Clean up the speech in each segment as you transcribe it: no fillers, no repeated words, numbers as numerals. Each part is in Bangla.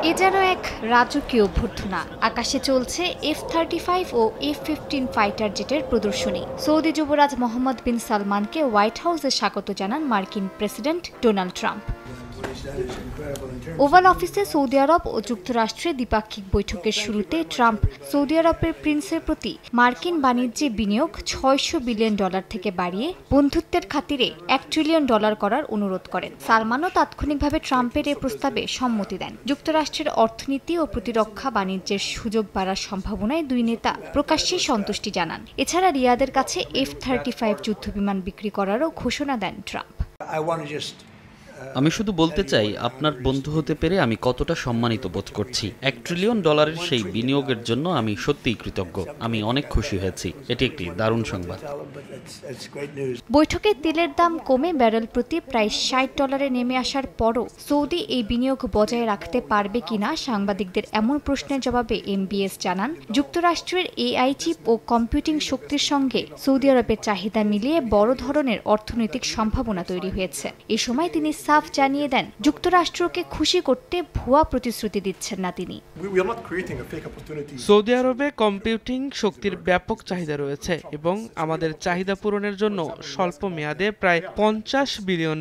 এ যেন এক রাজকীয় অভ্যর্থনা। আকাশে চলছে F-35 ও F-15 ফাইটার জেটের প্রদর্শনী। সৌদি যুবরাজ মোহাম্মদ বিন সালমানকে হোয়াইট হাউসে স্বাগত জানান মার্কিন প্রেসিডেন্ট ডোনাল্ড ট্রাম্প। ওভাল অফিসে সৌদি আরব ও যুক্তরাষ্ট্রের দ্বিপাক্ষিক বৈঠকের শুরুতে ট্রাম্প সৌদি আরবের প্রিন্সের প্রতি মার্কিন বাণিজ্যে বিনিয়োগ $600 বিলিয়ন থেকে বাড়িয়ে বন্ধুত্বের খাতিরে $1 ট্রিলিয়ন করার অনুরোধ করেন। সালমানও তাৎক্ষণিকভাবে ট্রাম্পের এ প্রস্তাবে সম্মতি দেন। যুক্তরাষ্ট্রের অর্থনীতি ও প্রতিরক্ষা বাণিজ্যের সুযোগ বাড়ার সম্ভাবনায় দুই নেতা প্রকাশ্যেই সন্তুষ্টি জানান। এছাড়া রিয়াদের কাছে F-35 যুদ্ধবিমান বিক্রি করারও ঘোষণা দেন ট্রাম্প। আমি শুধু বলতে চাই, আপনার বন্ধু হতে পেরে আমি কতটা সম্মানিত বোধ করছি। $1 ট্রিলিয়ন সেই বিনিয়োগের জন্য আমি সত্যিই কৃতজ্ঞ। আমি অনেক খুশি হয়েছি। এটি একটি দারুণ সংবাদ। বৈঠকে তেলের দাম কমে ব্যারেল প্রতি প্রায় $60 নেমে আসার পরও সৌদি এই বিনিয়োগ বজায় রাখতে পারবে কিনা সাংবাদিকদের এমন প্রশ্নের জবাবে এমবিএস জানান, যুক্তরাষ্ট্রের এআই চিপ ও কম্পিউটিং শক্তির সঙ্গে সৌদি আরবের চাহিদা মিলিয়ে বড় ধরনের অর্থনৈতিক সম্ভাবনা তৈরি হয়েছে। এ সময় তিনি সাফ জানিয়ে দেন, যুক্তরাষ্ট্রকে খুশি করতে ভুয়া প্রতিশ্রুতি দিচ্ছেন না তিনি। সৌদি আরবে কম্পিউটিং শক্তির ব্যাপক চাহিদা রয়েছে এবং আমাদের চাহিদা পূরণের জন্য স্বল্প মেয়াদে প্রায় $50 বিলিয়ন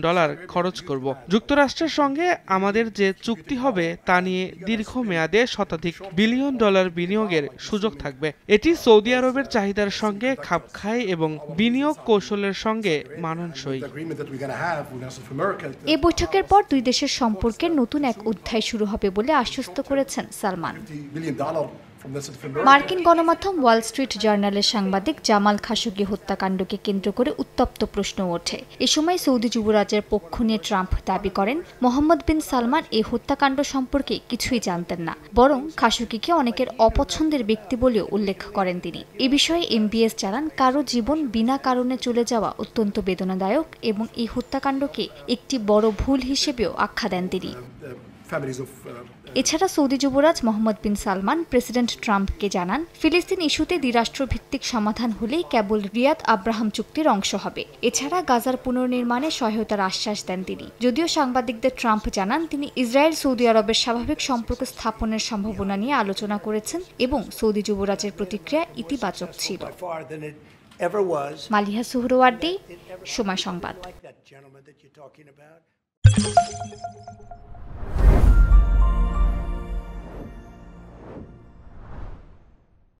খরচ করব। যুক্তরাষ্ট্রের সঙ্গে আমাদের যে চুক্তি হবে তা নিয়ে দীর্ঘমেয়াদে শতাধিক বিলিয়ন ডলার বিনিয়োগের সুযোগ থাকবে। এটি সৌদি আরবের চাহিদার সঙ্গে খাপ খায় এবং বিনিয়োগ কৌশলের সঙ্গে মানানসই। এ বৈঠকের পর দুই দেশের সম্পর্কের নতুন এক অধ্যায় শুরু হবে বলে আশ্বস্ত করেছেন সালমান। মার্কিন গণমাধ্যম ওয়াল স্ট্রিট জার্নালের সাংবাদিক জামাল খাশোগি হত্যাকাণ্ডকে কেন্দ্র করে উত্তপ্ত প্রশ্ন ওঠে। এ সময় সৌদি যুবরাজের পক্ষ নিয়ে ট্রাম্প দাবি করেন, মোহাম্মদ বিন সালমান এই হত্যাকাণ্ড সম্পর্কে কিছুই জানতেন না, বরং খাশোগিকে অনেকের অপছন্দের ব্যক্তি বলেও উল্লেখ করেন তিনি। এ বিষয়ে এমবিএস জানান, কারো জীবন বিনা কারণে চলে যাওয়া অত্যন্ত বেদনাদায়ক এবং এই হত্যাকাণ্ডকে একটি বড় ভুল হিসেবেও আখ্যা দেন তিনি। এছাড়া সৌদি যুবরাজ মোহাম্মদ বিন সালমান প্রেসিডেন্ট ট্রাম্পকে জানান, ফিলিস্তিন ইস্যুতে দ্বিরাষ্ট্রভিত্তিক সমাধান হলেই কেবল রিয়াদ আব্রাহাম চুক্তির অংশ হবে। এছাড়া গাজার পুনর্নির্মাণে সহায়তার আশ্বাস দেন তিনি। যদিও সাংবাদিকদের ট্রাম্প জানান, তিনি ইসরায়েল সৌদি আরবের স্বাভাবিক সম্পর্ক স্থাপনের সম্ভাবনা নিয়ে আলোচনা করেছেন এবং সৌদি যুবরাজের প্রতিক্রিয়া ইতিবাচক ছিল। মালিহা সুহরওয়ার্দী, সময় সংবাদ।